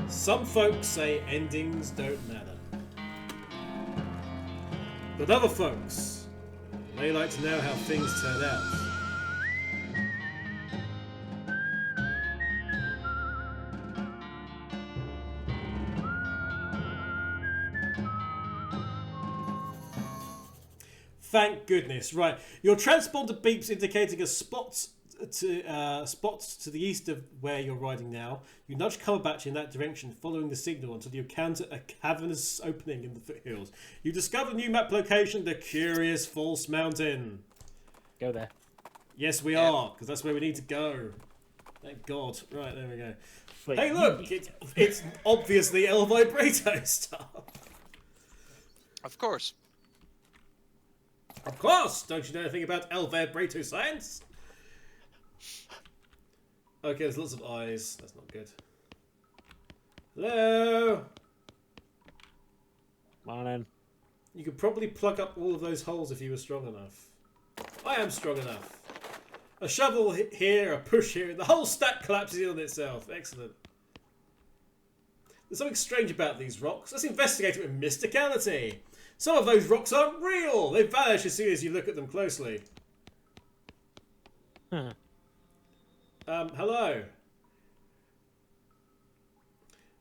Some folks say endings don't matter. But other folks, they like to know how things turn out. Thank goodness. Right, your transponder beeps indicating a spot to the east of where you're riding now. You nudge Cumberbatch in that direction, following the signal until you encounter a cavernous opening in the foothills. You discover a new map location, the Curious False Mountain. Go there. Yes, we are, because that's where we need to go. Thank God. Right, there we go. Wait, Hey, look! It's obviously El Vibrato stuff. Of course. Of course! Don't you know anything about El Vibrato science? Okay, there's lots of eyes. That's not good. Hello? Morning. You could probably plug up all of those holes if you were strong enough. I am strong enough. A shovel here, a push here, and the whole stack collapses in on itself. Excellent. There's something strange about these rocks. Let's investigate it with mysticality. Some of those rocks aren't real. They vanish as soon as you look at them closely. Huh. Hello.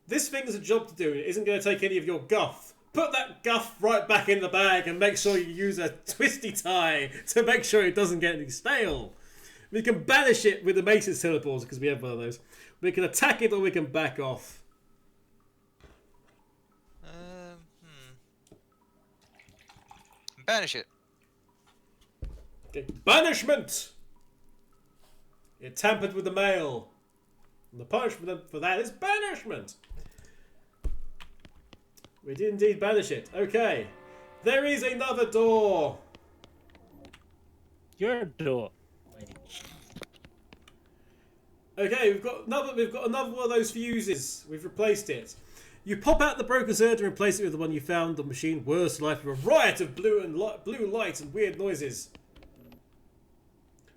This thing has a job to do. It isn't going to take any of your guff. Put that guff right back in the bag and make sure you use a twisty tie to make sure it doesn't get any stale. We can banish it with the Mace's teleporter because we have one of those. We can attack it or we can back off. Banish it. Okay. Banishment! You tampered with the mail. And the punishment for that is banishment. We did indeed banish it. Okay. There is another door. Your door. Okay, we've got another one of those fuses. We've replaced it. You pop out the broken circuit and replace it with the one you found. The machine whirs to life with a riot of blue light and weird noises.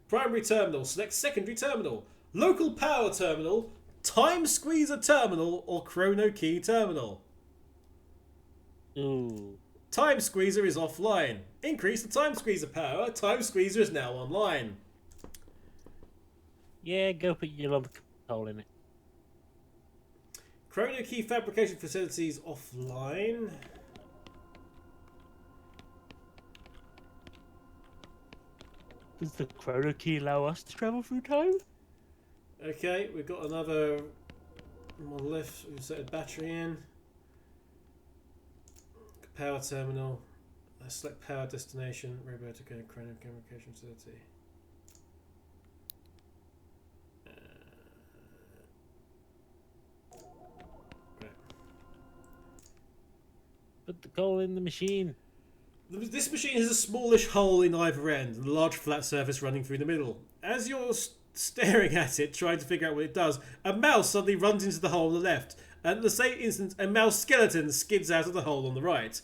Primary terminal. Select secondary terminal. Local power terminal. Time squeezer terminal or chrono key terminal. Ooh. Time squeezer is offline. Increase the time squeezer power. Time squeezer is now online. Yeah, go put your lump hole in it. Chrono key fabrication facilities offline. Does the chrono key allow us to travel through time? Okay, we've got another monolith. We've set a battery in. Power terminal. Select power destination. Robotic chrono communication facility. Right. Put the coal in the machine. This machine has a smallish hole in either end and a large flat surface running through the middle. As you're staring at it, trying to figure out what it does, a mouse suddenly runs into the hole on the left, and at the same instant, a mouse skeleton skids out of the hole on the right.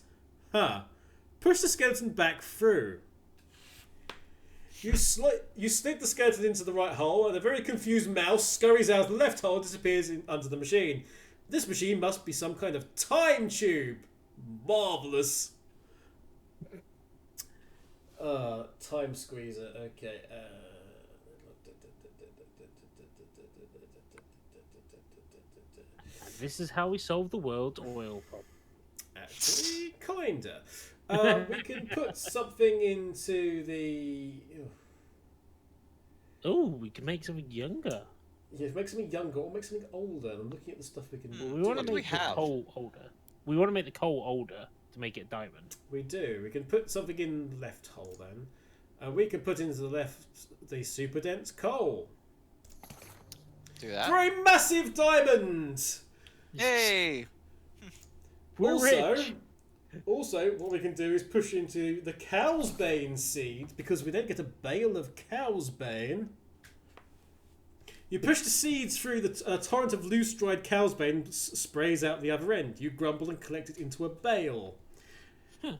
Huh. Push the skeleton back through. You slid the skeleton into the right hole, and a very confused mouse scurries out of the left hole and disappears under the machine. This machine must be some kind of time tube. Marvellous. Time squeezer. Okay. And this is how we solve the world's oil problem. Actually, kinda. We can put something into the. Oh, we can make something younger. Yeah, make something younger or make something older. I'm looking at the stuff we can. We want to make the coal older. We want to make the coal older to make it diamond. We do. We can put something in the left hole then. We can put into the left the super dense coal. Do that. For a massive diamond! Yay! We're rich. Also, what we can do is push into the cow's bane seed, because we then get a bale of cow's bane. You push the seeds through the torrent of loose dried cow's bane sprays out the other end. You grumble and collect it into a bale. Huh.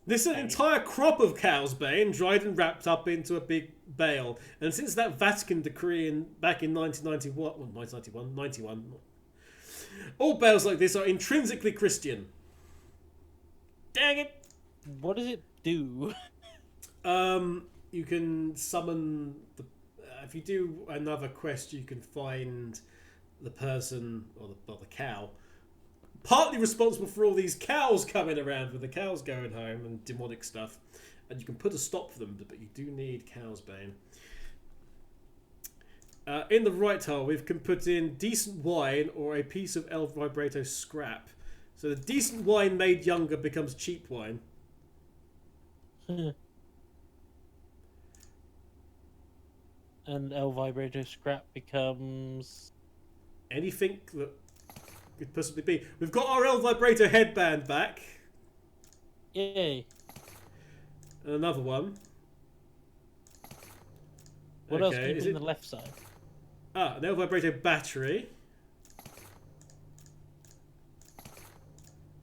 This is an entire crop of cow's bane dried and wrapped up into a big bale. And since that Vatican decree back in 1991, All bells like this are intrinsically Christian. Dang it! What does it do? You can summon the. If you do another quest, you can find the person or the cow, partly responsible for all these cows coming around with the cows going home and demonic stuff, and you can put a stop for them. But you do need Cow's Bane. In the right tile, we can put in decent wine or a piece of El Vibrato scrap. So the decent wine made younger becomes cheap wine. And El Vibrato scrap becomes... Anything that could possibly be. We've got our El Vibrato headband back. Yay. And another one. What else can you put on the left side? An El Vibrato battery.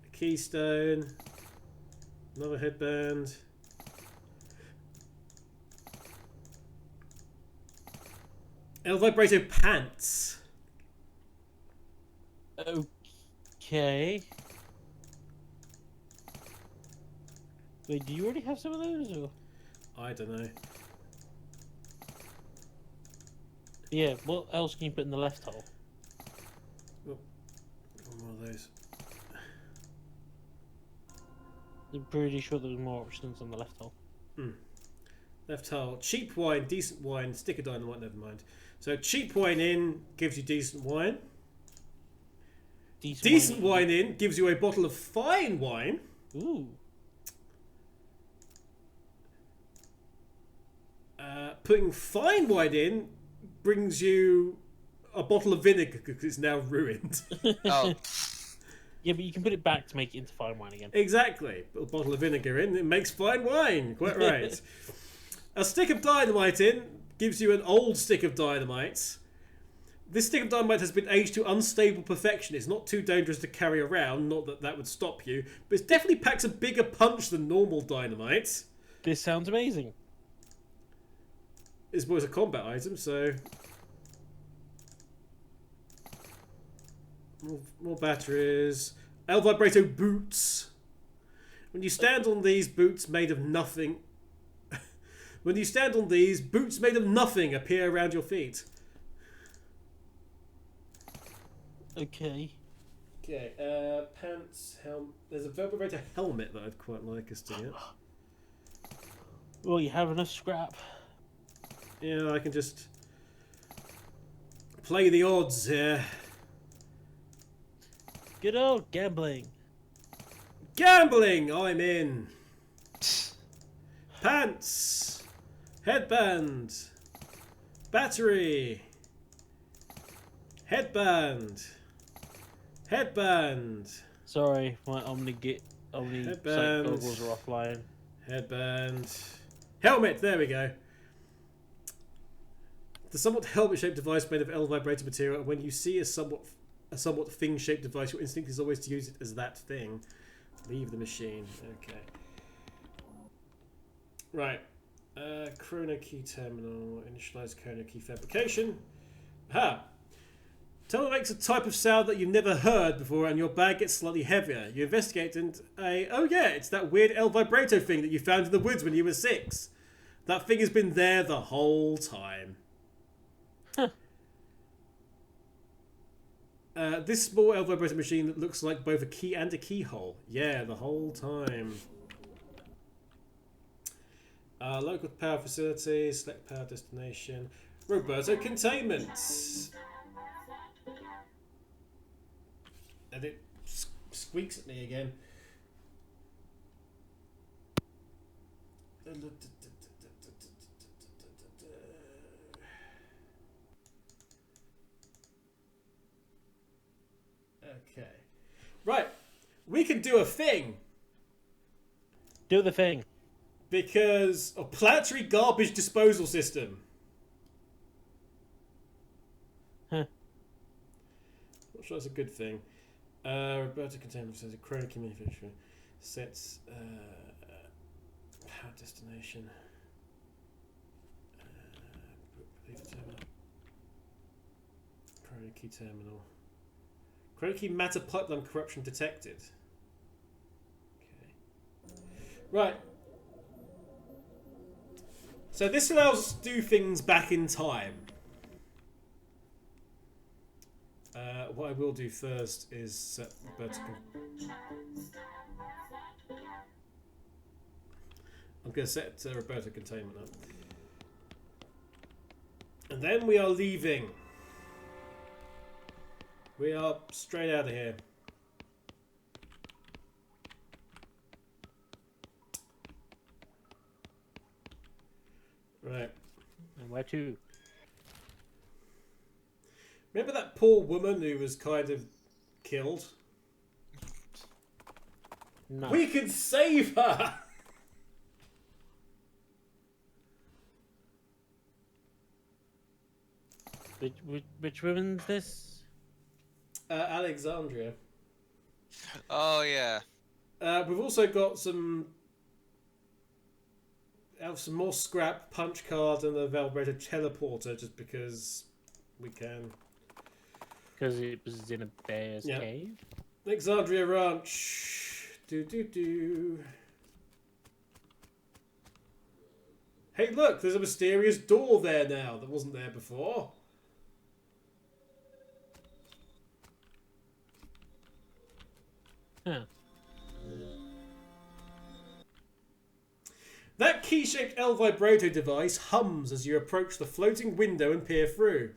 A keystone. Another headband. El Vibrato pants. Okay. Wait, do you already have some of those? Or? I don't know. Yeah, what else can you put in the left hole? Oh, one more of those. I'm pretty sure there's more options on the left hole. Left hole. Cheap wine, decent wine, stick of dynamite, never mind. So cheap wine in gives you decent wine. Decent wine in gives you a bottle of fine wine. Ooh. Putting fine wine in brings you a bottle of vinegar because it's now ruined. Oh, Yeah, but you can put it back to make it into fine wine again. Exactly. Put a bottle of vinegar in, it makes fine wine. Quite right. A stick of dynamite in gives you an old stick of dynamite. This stick of dynamite has been aged to unstable perfection. It's not too dangerous to carry around, not that that would stop you, but it definitely packs a bigger punch than normal dynamite. This sounds amazing. This was a combat item, so... More batteries. El Vibrato boots. When you stand on these boots made of nothing... When you stand on these, boots made of nothing appear around your feet. Okay. Okay, pants, helmet. There's a Vibrato helmet that I'd quite like us to get. Well, you have enough scrap. Yeah, I can just play the odds here. Good old gambling. Gambling, I'm in. Pants, headband, battery, headband, headband. Sorry, my Omni sight goggles are offline. Headband, helmet. There we go. The somewhat helmet-shaped device made of El Vibrator material. When you see a somewhat thing-shaped device, your instinct is always to use it as that thing. Leave the machine. Okay. Right. Chrono key terminal. Initialize chrono key fabrication. Aha! Terminal makes a type of sound that you've never heard before, and your bag gets slightly heavier. You investigate and oh yeah, it's that weird El Vibrato thing that you found in the woods when you were 6. That thing has been there the whole time. Huh. This small El Vibrato machine that looks like both a key and a keyhole. Yeah, the whole time. Local power facility, select power destination. Roberto containment. And it squeaks at me again. Okay. Right. We can do a thing. Do the thing. Because a planetary garbage disposal system. Huh. Not sure that's a good thing. Roberto containment says a chrono key manufacturer sets power destination. Leave the terminal. Chrono key terminal. Croaky matter pipeline corruption detected. Okay. Right. So this allows us to do things back in time. What I will do first is set Roberta. I'm going to set Roberta containment up. And then we are leaving. We are straight out of here. Right. And where to? Remember that poor woman who was kind of killed? No. We can save her! Which woman's this? Alexandria. Oh yeah. We've also got some more scrap, punch card, and a Valbretta teleporter, just because we can. Because it was in a bear's cave? Alexandria Ranch. Do. Hey, look, there's a mysterious door there now that wasn't there before. Huh. That key-shaped L vibrato device hums as you approach the floating window and peer through.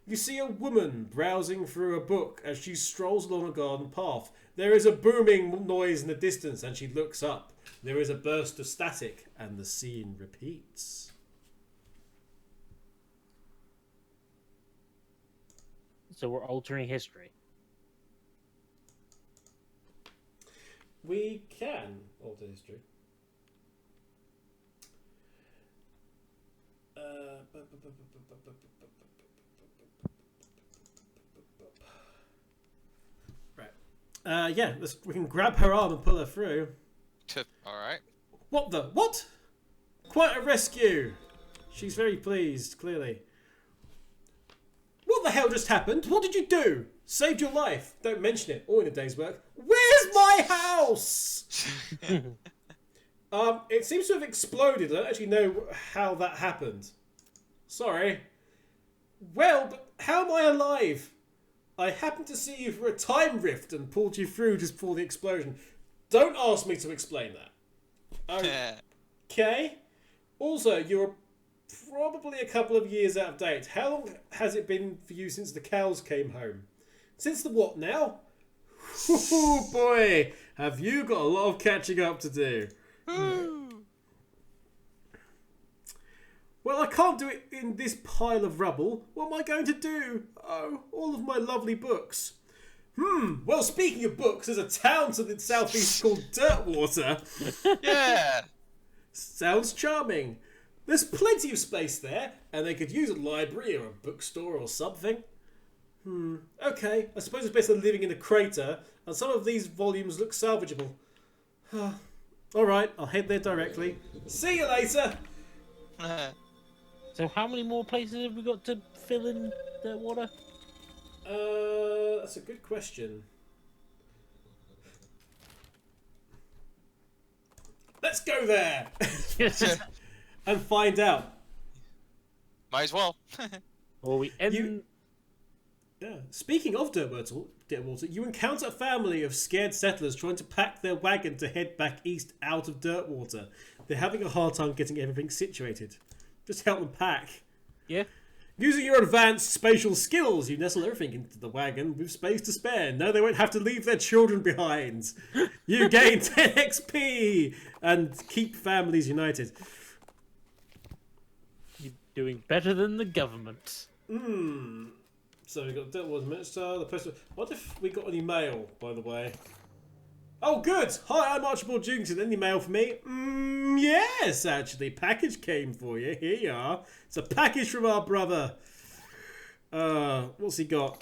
You see a woman browsing through a book as she strolls along a garden path. There is a booming noise in the distance and she looks up. There is a burst of static and the scene repeats. So we're altering history. We can alter history. Right. Yeah, we can grab her arm and pull her through. Alright. What the? What? Quite a rescue. She's very pleased, clearly. What the hell just happened? What did you do? Saved your life. Don't mention it. All in a day's work. Where's my house? It seems to have exploded. I don't actually know how that happened. Sorry. Well, but how am I alive? I happened to see you through a time rift and pulled you through just before the explosion. Don't ask me to explain that. Okay. Also, you're probably a couple of years out of date. How long has it been for you since the cows came home? Since the what now? Oh boy, have you got a lot of catching up to do. Well, I can't do it in this pile of rubble. What am I going to do? Oh, all of my lovely books. Well, speaking of books, there's a town to the southeast called Dirtwater. Yeah. Sounds charming. There's plenty of space there, and they could use a library or a bookstore or something. Okay, I suppose it's better than living in a crater, and some of these volumes look salvageable. Alright, I'll head there directly. See you later! So how many more places have we got to fill in the water? That's a good question. Let's go there! And find out. Might as well. Or we end... Yeah. Speaking of Dirtwater, you encounter a family of scared settlers trying to pack their wagon to head back east out of Dirtwater. They're having a hard time getting everything situated. Just help them pack. Yeah. Using your advanced spatial skills, you nestle everything into the wagon with space to spare. No, they won't have to leave their children behind. You gain 10 XP and keep families united. You're doing better than the government. So we've got Dirtwater Minister, the post. What if we got any mail, by the way? Oh, good! Hi, I'm Archibald Dukington. Any mail for me? Yes, actually. Package came for you. Here you are. It's a package from our brother. What's he got?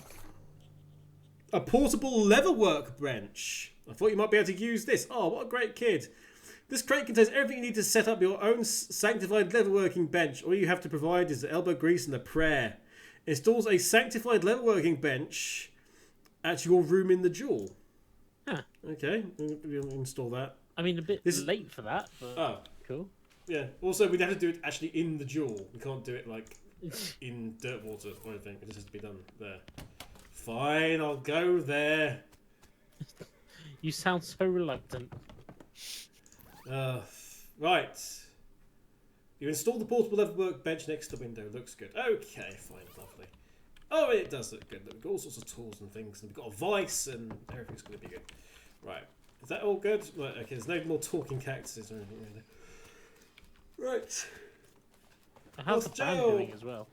A portable leatherwork bench. I thought you might be able to use this. Oh, what a great kid. This crate contains everything you need to set up your own sanctified leatherworking bench. All you have to provide is elbow grease and a prayer. Installs a sanctified leatherworking bench at your room in the jewel. Huh. Okay, we'll install that. I mean, a bit late for that, but Oh, cool. yeah. Also, we'd have to do it actually in the jewel. We can't do it like in dirt water or anything. It just has to be done there. Fine, I'll go there. You sound so reluctant. Right. You install the portable leather workbench next to the window. Looks good. Okay, fine, lovely. Oh, it does look good. We've got all sorts of tools and things, and we've got a vice, and everything's going to be good. Right. Is that all good? Right, okay, there's no more talking cactuses or anything really. Right. How's the band doing as well?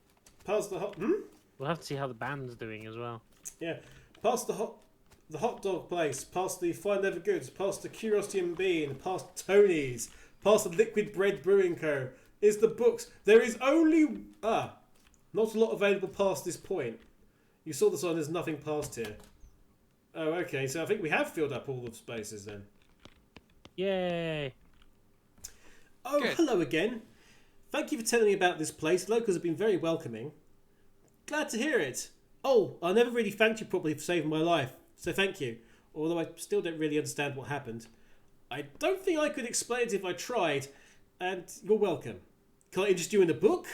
Past the hot... We'll have to see how the band's doing as well. Yeah. Past the hot dog place, past the fine leather goods, past the Curiosity and Bean, past Tony's, past the Liquid Bread Brewing Co. is the books. There is only... not a lot available past this point. You saw the sign, there's nothing past here. Oh, okay, so I think we have filled up all the spaces then. Yay! Oh, Good. Hello again. Thank you for telling me about this place. Locals have been very welcoming. Glad to hear it. Oh, I never really thanked you properly for saving my life, so thank you. Although I still don't really understand what happened. I don't think I could explain it if I tried, and you're welcome. Can I interest you in a book?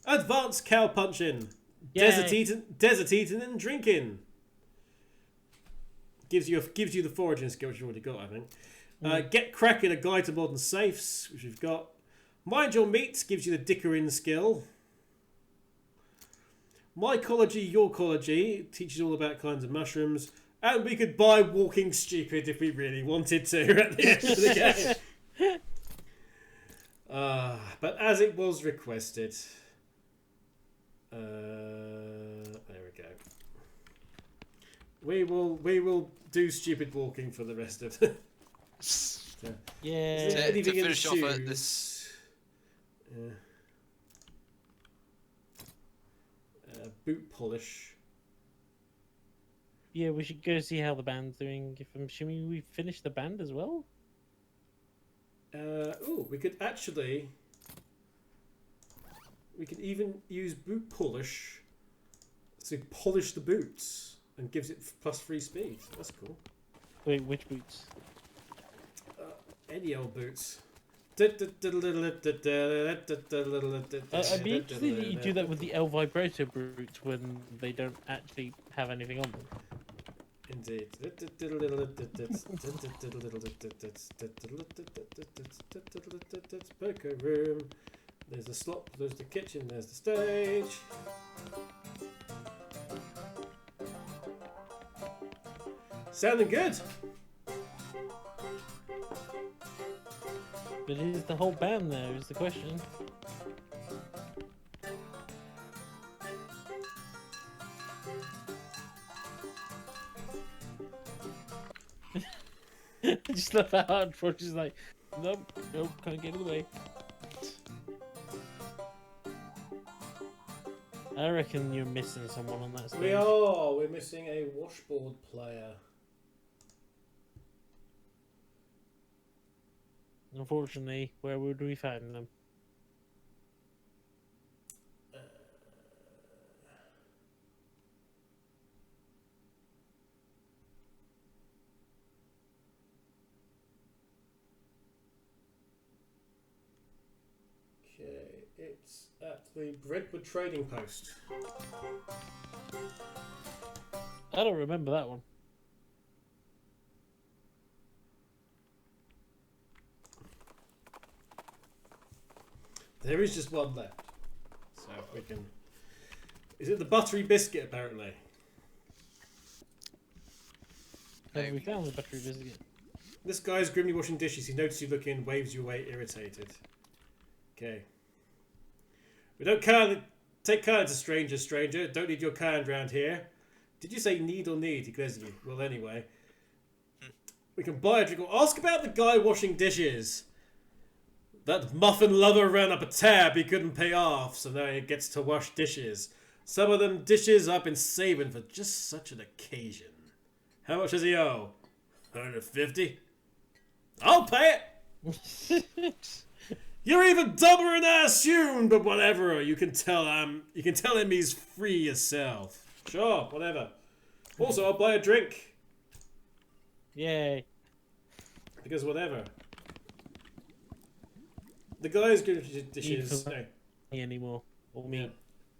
Advanced cow punching. Desert eating and drinking. Gives you the foraging skill which you've already got, I think. Get cracking, a guide to modern safes, which we've got. Mind your meat gives you the dickering skill. Mycology, Yorkology teaches all about kinds of mushrooms. And we could buy Walking Stupid if we really wanted to at the end of the game. But as it was requested, there we go. We will do stupid walking for the rest of the. Yeah. To finish off this. Boot polish. Yeah, we should go see how the band's doing. If I'm assuming we finished the band as well. We could actually. We could even use boot polish to polish the boots and gives it +3 speed. That's cool. Wait, which boots? Any old boots. I'd be interested that you do that with the El Vibrato boots when they don't actually have anything on them. Indeed. Poker room. There's the slot, there's the kitchen, there's the stage. Sounding good. But is the whole band there, is the question. I just love how hard George is like, nope, can't get in the way. I reckon you're missing someone on that stage. We are. We're missing a washboard player. Unfortunately, where would we find them? Okay, it's at the Brentwood Trading Post. I don't remember that one. There is just one left. So we can... Is it the buttery biscuit, apparently? Have we found the buttery biscuit? This guy's grimly washing dishes. He notices you look in, waves you away, irritated. Okay. We don't take kind to strangers, stranger. Don't need your kind round here. Did you say need or need? He glares at you. Well, anyway. We can buy a drink or ask about the guy washing dishes. That muffin lover ran up a tab he couldn't pay off, so now he gets to wash dishes. Some of them dishes I've been saving for just such an occasion. How much does he owe? 150? I'll pay it! You're even dumber than I assumed, but whatever. You can tell him he's free yourself. Sure, whatever. Also, I'll buy a drink. Yay. Because whatever. The guy's good dishes. Me anymore. Or me. Yeah.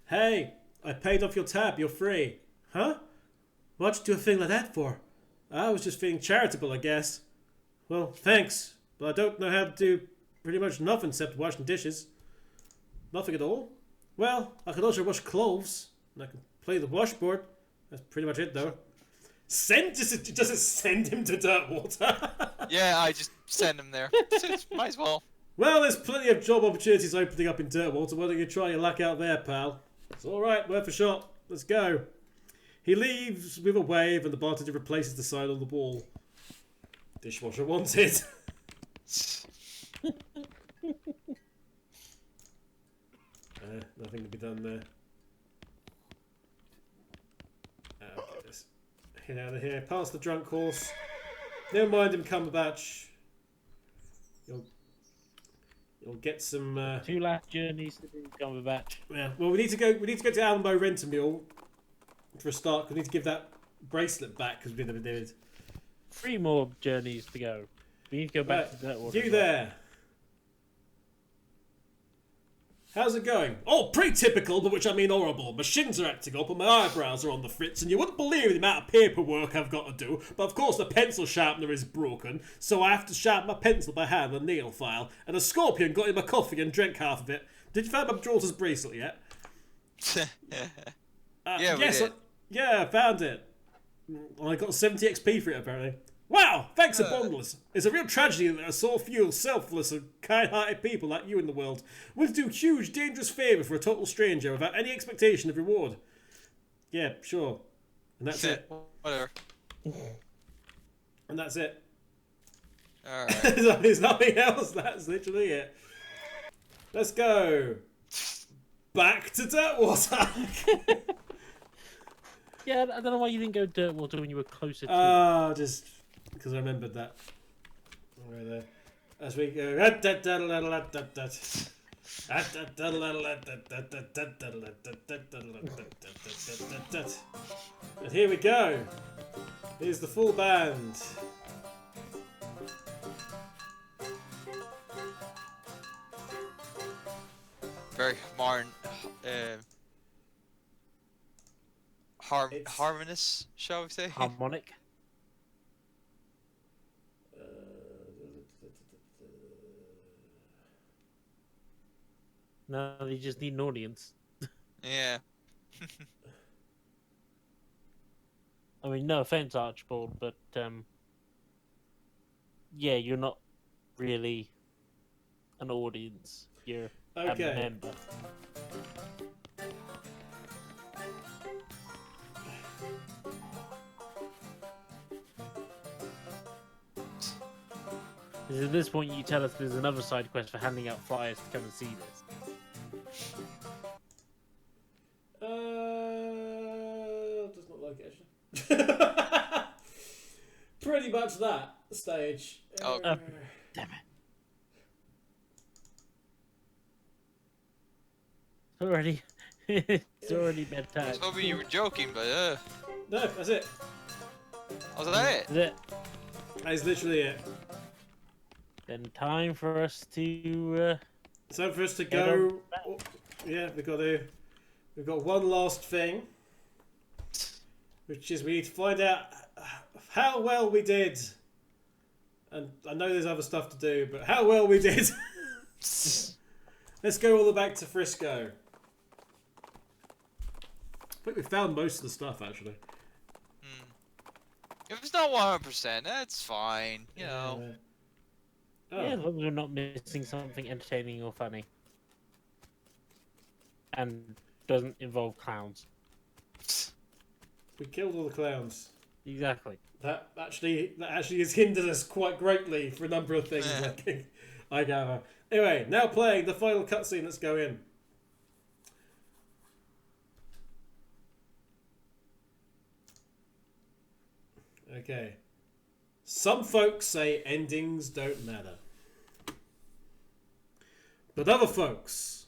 Hey, I paid off your tab. You're free. Huh? What'd you do a thing like that for? I was just feeling charitable, I guess. Well, thanks, but I don't know how to do pretty much nothing except washing dishes. Nothing at all? Well, I can also wash clothes, and I can play the washboard. That's pretty much it, though. Just send him to Dirtwater. Yeah, I just send him there. Might as well. Well, there's plenty of job opportunities opening up in Dirtwater. Why don't you try your luck out there, pal? It's all right, worth a shot. Let's go. He leaves with a wave, and the bartender replaces the sign on the wall. Dishwasher wanted. Nothing to be done there. Okay, let's get out of here. Past the drunk horse. Never mind him, Cumberbatch. You'll get some. 2 last journeys to do, Cumberbatch. Yeah. Well, we need to go. We need to go to Alamo Rent a Mule for a start. We need to give that bracelet back because we never did. 3 more journeys to go. We need to go back to Dirtwater. You there? How's it going? Oh, pretty typical, but which I mean horrible. My shins are acting up and my eyebrows are on the fritz, and you wouldn't believe the amount of paperwork I've got to do. But of course the pencil sharpener is broken, so I have to sharpen my pencil by hand with a nail file. And a scorpion got in my coffee and drank half of it. Did you find my Gibraltar's bracelet yet? Yeah, we yes, did. I found it. I got 70 XP for it apparently. Wow, thanks abundance. It's a real tragedy that there are so few selfless and kind-hearted people like you in the world, willing to do huge, dangerous favour for a total stranger without any expectation of reward. Yeah, sure. And that's it. Whatever. And that's it. Alright. There's nothing else. That's literally it. Let's go. Back to Dirtwater. Yeah, I don't know why you didn't go Dirtwater when you were closer to Just because I remembered that. Right there. As we go. And here we go. Here's the full band. Very modern. Harmonious, shall we say? harmonic. No, they just need an audience. Yeah. I mean, no offense, Archibald, but yeah, you're not really an audience. You're a member. Because at this point, you tell us there's another side quest for handing out flyers to come and see this. Does not like it actually. Pretty much that stage. Oh. Damn it. It's already I bedtime. was hoping you were joking, but No, that's it. was that it? Is it? That is literally it. Then time for us to So for us to Head go, on yeah, we've got one last thing, which is we need to find out how well we did. And I know there's other stuff to do, but how well we did. Let's go all the way back to Frisco. I think we found most of the stuff actually. If it's not 100%, that's fine. You know. Oh. yeah, as long as we're not missing something entertaining or funny, and doesn't involve clowns. We killed all the clowns. Exactly. That actually has hindered us quite greatly for a number of things. I gather. Anyway, now playing the final cutscene. Let's go in. Okay. Some folks say endings don't matter. But other folks,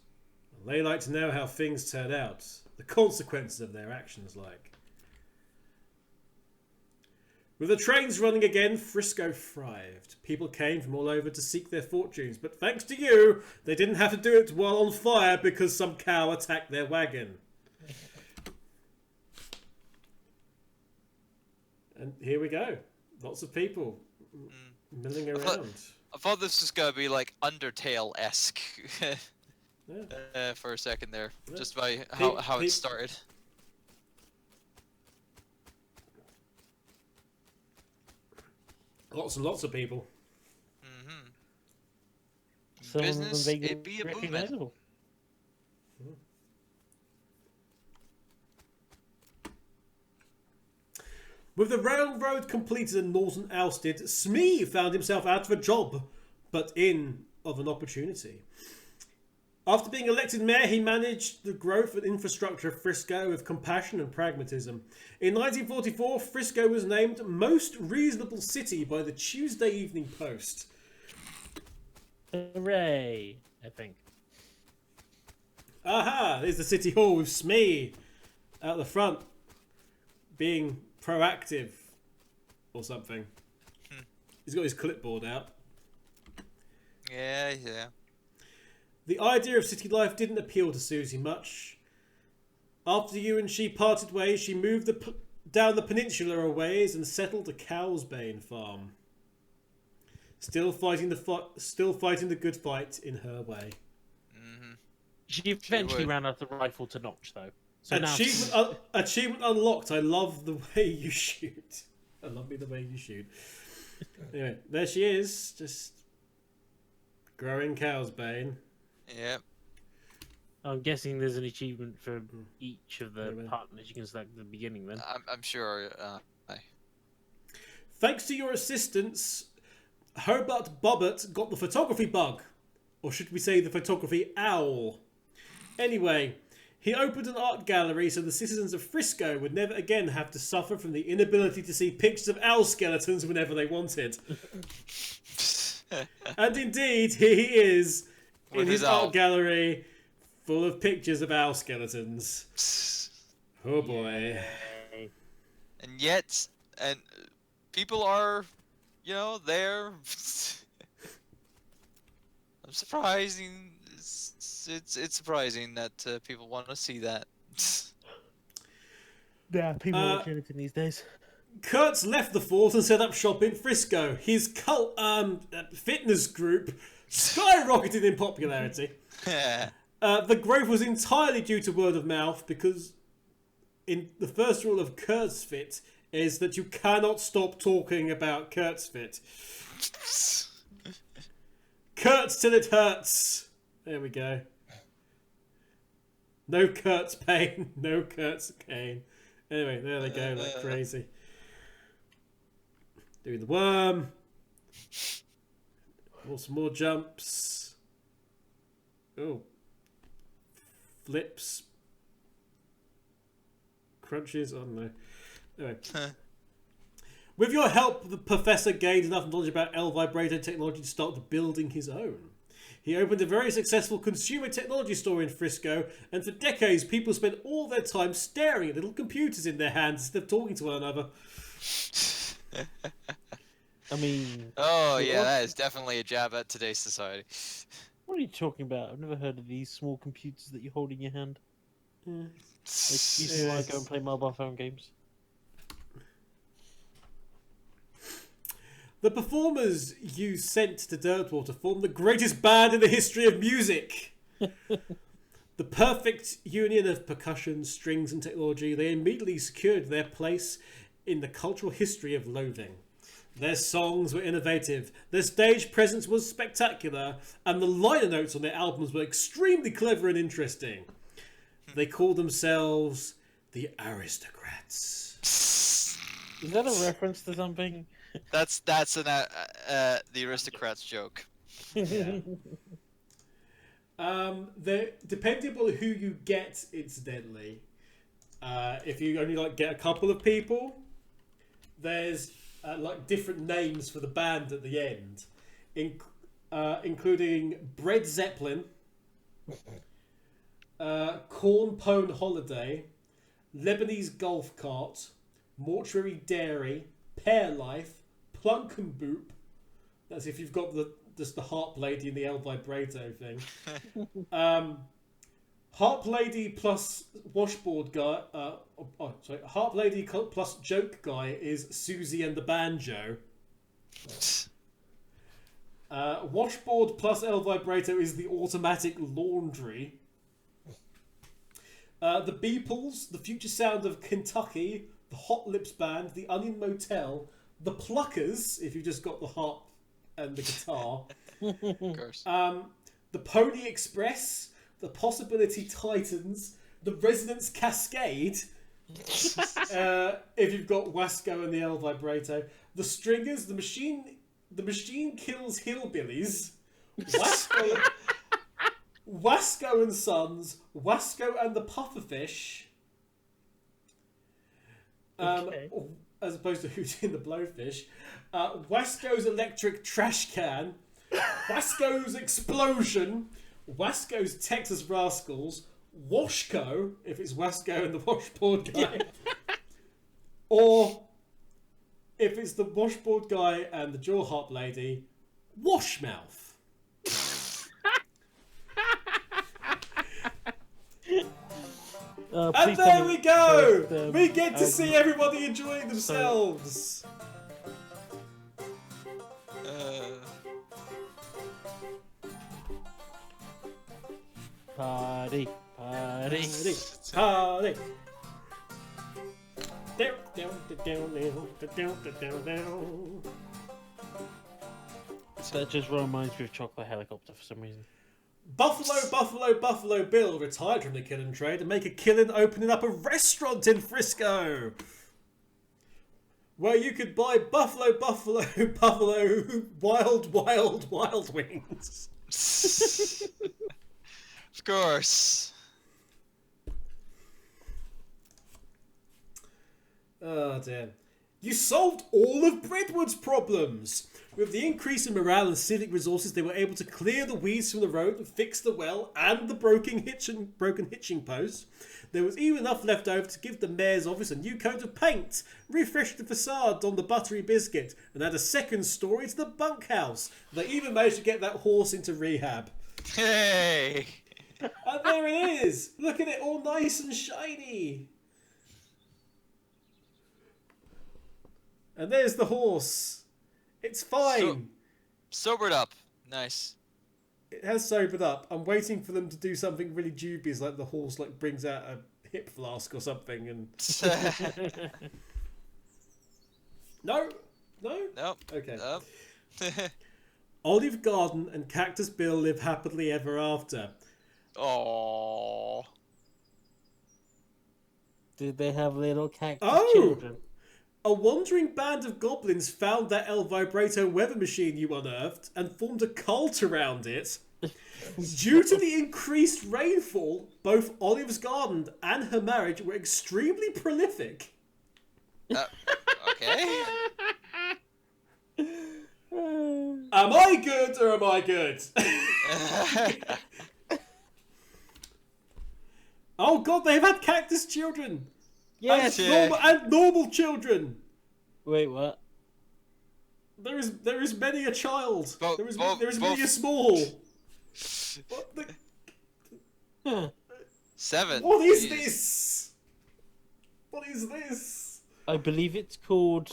they like to know how things turn out. The the consequences of their actions like. With the trains running again, Frisco thrived. People came from all over to seek their fortunes, but thanks to you, they didn't have to do it while on fire because some cow attacked their wagon. And here we go. Lots of people milling around. I thought this was gonna be like Undertale-esque Yeah. for a second there, just by how it started. Lots and lots of people. Some of them Business, vaguely it be a booming. recognizable. With the railroad completed and Norton ousted, Smee found himself out of a job, but in of an opportunity. After being elected mayor, he managed the growth and infrastructure of Frisco with compassion and pragmatism. In 1944, Frisco was named Most Reasonable City by the Tuesday Evening Post. Hooray! I think. Aha! There's the City Hall with Smee out the front, being proactive or something. He's got his clipboard out. Yeah. The idea of city life didn't appeal to Susie much. After you and she parted ways, she moved down the peninsula a ways and settled a Cowsbane farm. Still fighting the good fight in her way. She eventually ran out of rifle to notch, though. So Achievement unlocked. I love the way you shoot. I love the way you shoot. Anyway, there she is, just growing Cowsbane. Yep. I'm guessing there's an achievement for each of the partners you can select at the beginning, then. I'm sure. Thanks to your assistance, Hobart Bobbert got the photography bug. Or should we say the photography owl? Anyway, he opened an art gallery so the citizens of Frisco would never again have to suffer from the inability to see pictures of owl skeletons whenever they wanted. And indeed, here he is in his art gallery full of pictures of owl skeletons. Oh boy. And yet, people are, there. I'm surprising. It's surprising that people want to see that. Yeah, people are watching anything these days. Kurtz left the fort and set up shop in Frisco. His cult fitness group skyrocketed in popularity. The growth was entirely due to word of mouth because in the first rule of Kurt's Fit is that you cannot stop talking about Kurt's Fit. Kurtz till it hurts. There we go. No Kurt's pain, no Kurt's gain. Anyway, there they go, like crazy. Doing the worm. Some more jumps. Oh. Flips. Crunches, I don't know. Anyway. With your help, the professor gained enough knowledge about L vibrator technology to start building his own. He opened a very successful consumer technology store in Frisco, and for decades people spent all their time staring at little computers in their hands instead of talking to one another. I mean... Oh, yeah, that is definitely a jab at today's society. What are you talking about? I've never heard of these small computers that you hold in your hand. Excuse me while I go and play mobile phone games. The performers you sent to Dirtwater formed the greatest band in the history of music. The perfect union of percussion, strings and technology, they immediately secured their place in the cultural history of Loathing. Their songs were innovative, their stage presence was spectacular, and the liner notes on their albums were extremely clever and interesting. They called themselves the Aristocrats. Is that a reference to something? That's an the Aristocrats joke. Yeah. Depending on who you get, incidentally, if you only get a couple of people, there's different names for the band at the end, including Bread Zeppelin, Corn Pone Holiday, Lebanese Golf Cart, Mortuary Dairy, Pear Life, Plunk and Boop. That's if you've got just the Harp Lady and the El Vibrato thing. Harp Lady plus Washboard Guy. Harp Lady plus Joke Guy is Susie and the Banjo. Washboard plus El Vibrato is the Automatic Laundry. The Beeples, the Future Sound of Kentucky, the Hot Lips Band, the Onion Motel, the Pluckers, if you've just got the harp and the guitar. Of course. The Pony Express, the Possibility Titans, the Resonance Cascade, if you've got Wasco and the El Vibrato, the Stringers, the Machine Kills Hillbillies, Wasco and Sons, Wasco and the Pufferfish, as opposed to Hootie and the Blowfish, Wasco's Electric Trash Can, Wasco's Explosion, Wasco's Texas Rascals, Washco, if it's Wasco and the Washboard Guy, or if it's the Washboard Guy and the Jaw Harp Lady, Washmouth. And there we go! We get to see everybody enjoying themselves! Party. Party! That just reminds me of Chocolate Helicopter for some reason. Buffalo Bill retired from the killing trade and make a killing opening up a restaurant in Frisco where you could buy Buffalo wild wings. Of course. Oh dear. You solved all of Brentwood's problems! With the increase in morale and civic resources, they were able to clear the weeds from the road and fix the well and the broken hitching post. There was even enough left over to give the mayor's office a new coat of paint, refresh the facade on the buttery biscuit, and add a second story to the bunkhouse. They even managed to get that horse into rehab. Hey! And there it is! Look at it, all nice and shiny! And there's the horse. It's fine. Sobered up. Nice. It has sobered up. I'm waiting for them to do something really dubious, like the horse brings out a hip flask or something. And no. Okay. Nope. Olive Garden and Cactus Bill live happily ever after. Oh. Did they have little cactus children? A wandering band of goblins found that El Vibrato weather machine you unearthed and formed a cult around it. Due to the increased rainfall, both Olive's garden and her marriage were extremely prolific. Okay. Am I good or am I good? Oh god, they've had cactus children! Yes. And normal children. Wait, what? There is many a child. There is many a small. What the? 7. What is this? What is this? I believe it's called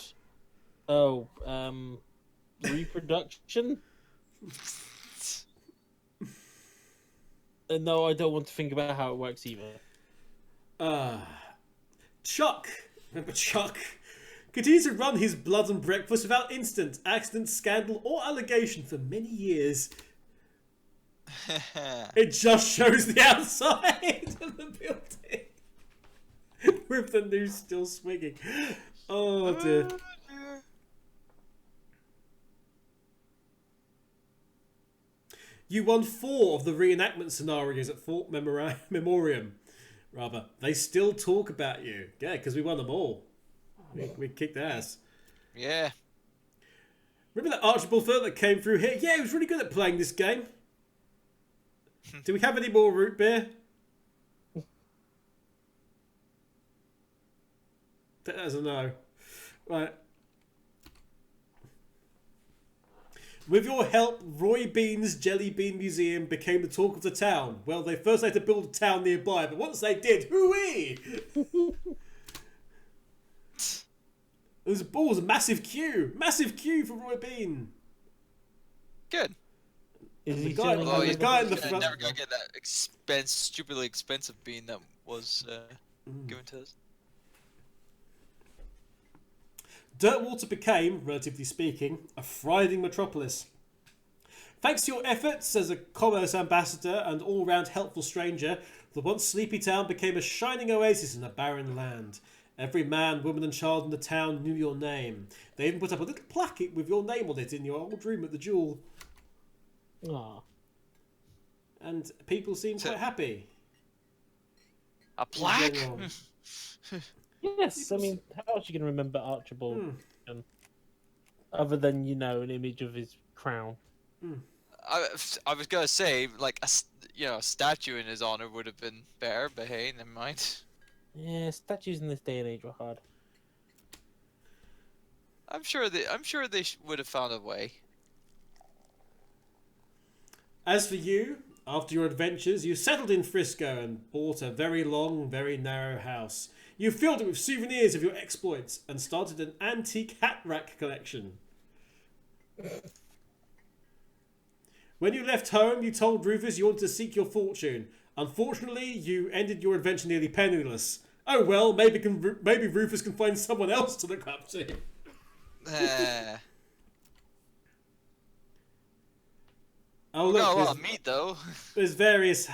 reproduction. No, I don't want to think about how it works either. Chuck, remember Chuck, continued to run his blood and breakfast without incident, accident, scandal, or allegation for many years. It just shows the outside of the building. With the noose still swinging. Oh dear. You won 4 of the reenactment scenarios at Fort Memoriam. Rather, they still talk about you. Yeah, because we won them all. We kicked ass. Yeah. Remember that Archibald fella that came through here? Yeah, he was really good at playing this game. Do we have any more root beer? As a no. Right. With your help, Roy Bean's Jelly Bean Museum became the talk of the town. Well, they first had to build a town nearby, but once they did, hooey! There was a massive queue for Roy Bean. Good. Is he guy- selling Although the he's guy in the never front- gonna get that stupidly expensive bean that was given to us. Dirtwater became, relatively speaking, a thriving metropolis. Thanks to your efforts as a commerce ambassador and all-round helpful stranger, the once sleepy town became a shining oasis in a barren land. Every man, woman and child in the town knew your name. They even put up a little plaque with your name on it in your old room at the Jewel. Aw. And people seemed quite happy. A plaque? general. Yes, I mean, how else are you going to remember Archibald? Other than, an image of his crown. I was gonna say, like, a statue in his honor would have been better, but hey, never mind. Yeah, statues in this day and age were hard. I'm sure they would have found a way. As for you, after your adventures, you settled in Frisco and bought a very long, very narrow house. You filled it with souvenirs of your exploits and started an antique hat rack collection. When you left home, you told Rufus you wanted to seek your fortune. Unfortunately, you ended your adventure nearly penniless. Oh well, maybe Rufus can find someone else to look up to. Oh look, Got a lot there's, of meat though. there's various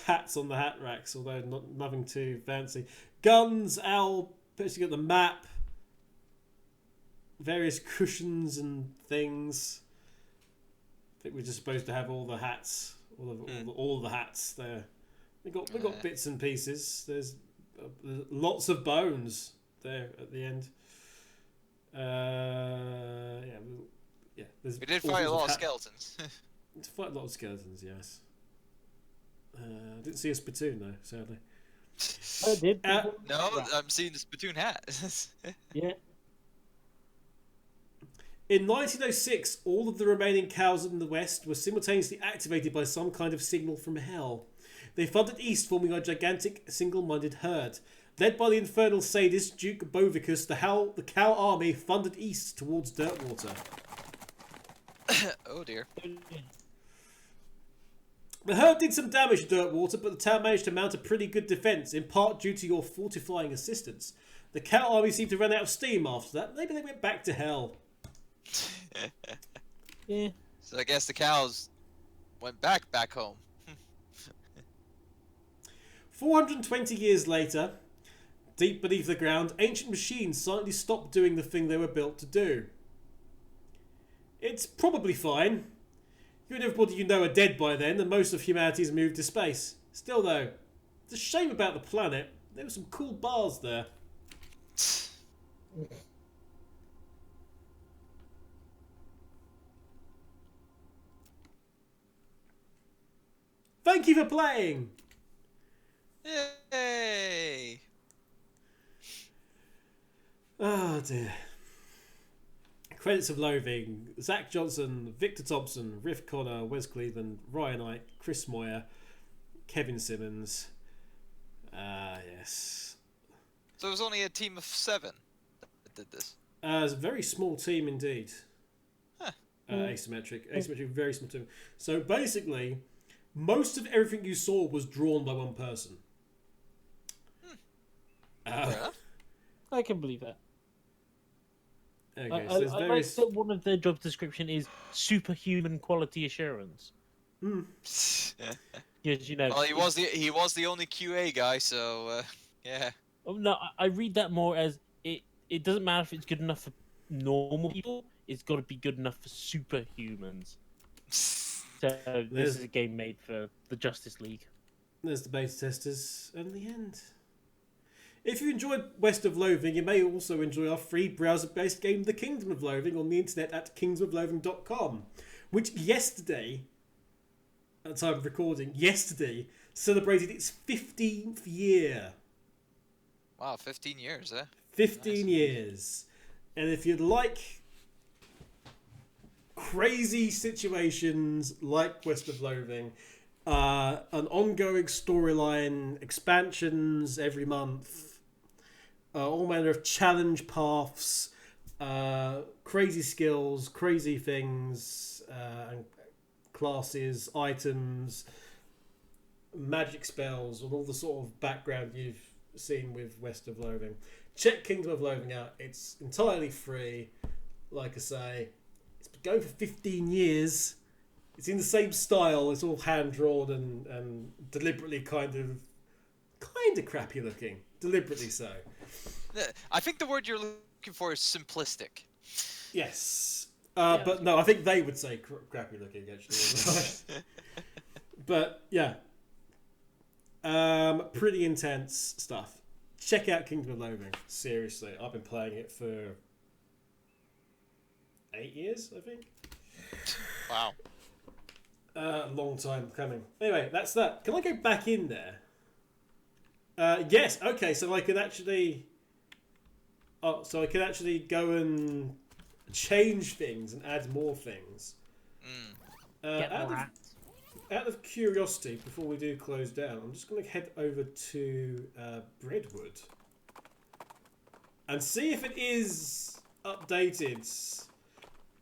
hats on the hat racks, although nothing too fancy. Guns, owl, putting at the map, various cushions and things. I think we're just supposed to have all the hats, all the hats there. We got bits and pieces. There's lots of bones there at the end. There's We did all fight a sorts lot of hat- skeletons. To fight a lot of skeletons, yes. Didn't see a spittoon though, sadly. I did. No, I'm seeing the spittoon hat. Yeah. In 1906, all of the remaining cows in the West were simultaneously activated by some kind of signal from hell. They thundered east, forming a gigantic, single-minded herd. Led by the infernal sadist Duke Bovicus, the cow army thundered east towards Dirtwater. Oh dear. The herd did some damage to Dirtwater, but the town managed to mount a pretty good defence, in part due to your fortifying assistance. The cow army seemed to run out of steam after that. Maybe they went back to hell. Yeah. So I guess the cows went back home. 420 years later, deep beneath the ground, ancient machines suddenly stopped doing the thing they were built to do. It's probably fine. You and everybody you know are dead by then, and most of humanity has moved to space. Still though, it's a shame about the planet. There were some cool bars there. Thank you for playing! Yay! Oh dear. Credits of Loathing: Zach Johnson, Victor Thompson, Riff Connor, Wes Cleveland, Ryan Ike, Chris Moyer, Kevin Simmons. Yes. So it was only a team of 7 that did this. It's a very small team indeed. Huh. Asymmetric, very small team. So basically, most of everything you saw was drawn by one person. Fair enough. I can believe that. Okay, I so there's like various. that one of their job description is superhuman quality assurance. Because Well, he was the only QA guy, so yeah. Oh, no, I read that more as it doesn't matter if it's good enough for normal people, it's got to be good enough for superhumans. So this is a game made for the Justice League. There's the beta testers and the end. If you enjoyed West of Loathing, you may also enjoy our free browser-based game, The Kingdom of Loathing, on the internet at kingdomofloathing.com, which yesterday, at the time of recording, celebrated its 15th year. Wow, 15 years, eh? 15 years. And if you'd like crazy situations like West of Loathing, an ongoing storyline, expansions every month, all manner of challenge paths, crazy skills, crazy things, and classes, items, magic spells, and all the sort of background you've seen with West of Loathing. Check Kingdom of Loathing out. It's entirely free. Like I say, it's been going for 15 years. It's in the same style. It's all hand drawn and deliberately kind of crappy looking. Deliberately so. I think the word you're looking for is simplistic. Yes. But no, I think they would say crappy looking actually. But yeah. Pretty intense stuff. Check out Kingdom of Loathing. Seriously, I've been playing it for 8 years, I think. Wow. Long time coming. Anyway, that's that. Can I go back in there? Yes. Okay, so I can actually. Oh, so I can actually go and change things and add more things. Get more hats. Out of curiosity, before we do close down, I'm just going to head over to Breadwood and see if it is updated,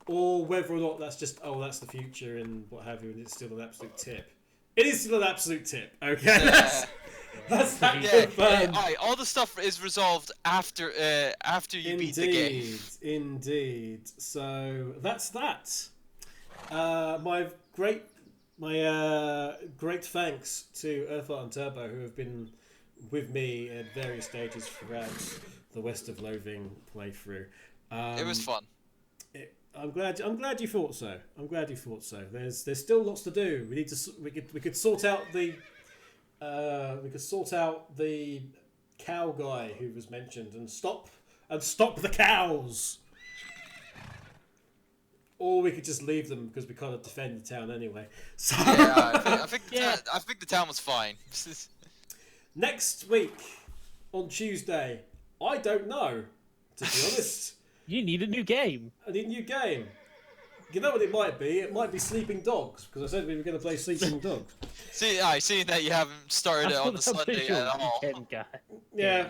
or whether or not that's just that's the future and what have you, and it's still an absolute tip. It is still an absolute tip. Okay, that's that confirmed. All the stuff is resolved after you beat the game. Indeed. So that's that. My great thanks to Earthart and Turbo, who have been with me at various stages throughout the West of Loathing playthrough. It was fun. I'm glad you thought so. There's still lots to do. We could sort out the cow guy who was mentioned and stop the cows. Or we could just leave them because we can't defend the town anyway. So Yeah, I think the town was fine. Next week on Tuesday, I don't know, to be honest. You need a new game. I need a new game. You know what it might be? It might be Sleeping Dogs, because I said we were going to play Sleeping Dogs. Seeing that you haven't started it on the Sunday at all. Yeah,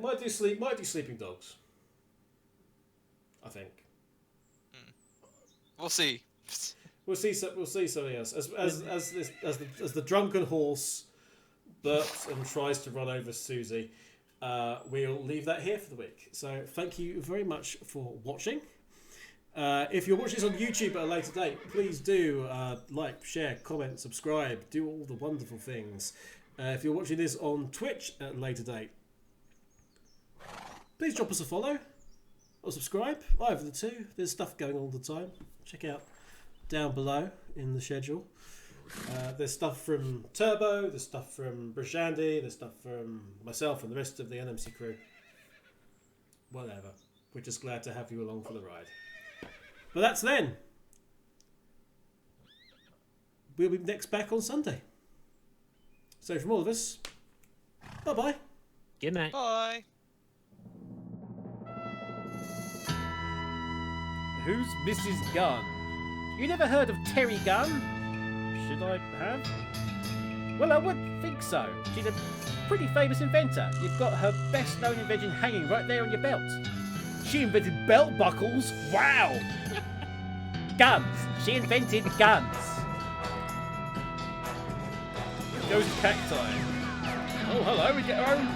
might do Sleeping Dogs. I think. We'll see. We'll see something else. As the drunken horse burps and tries to run over Susie, we'll leave that here for the week. So thank you very much for watching. If you're watching this on YouTube at a later date, please do like, share, comment, subscribe, do all the wonderful things. If you're watching this on Twitch at a later date, please drop us a follow or subscribe. Either the two. There's stuff going on all the time. Check out down below in the schedule. There's stuff from Turbo, there's stuff from Brashandy, there's stuff from myself and the rest of the NMC crew. Whatever. We're just glad to have you along for the ride. But that's then. We'll be next back on Sunday. So from all of us, bye-bye. Good night. Bye. Who's Mrs. Gunn? You never heard of Terry Gunn? Should I have? Well, I would think so. She's a pretty famous inventor. You've got her best known invention hanging right there on your belt. She invented belt buckles? Wow! Guns. She invented guns. Goes to cacti. Oh, hello, we get our own...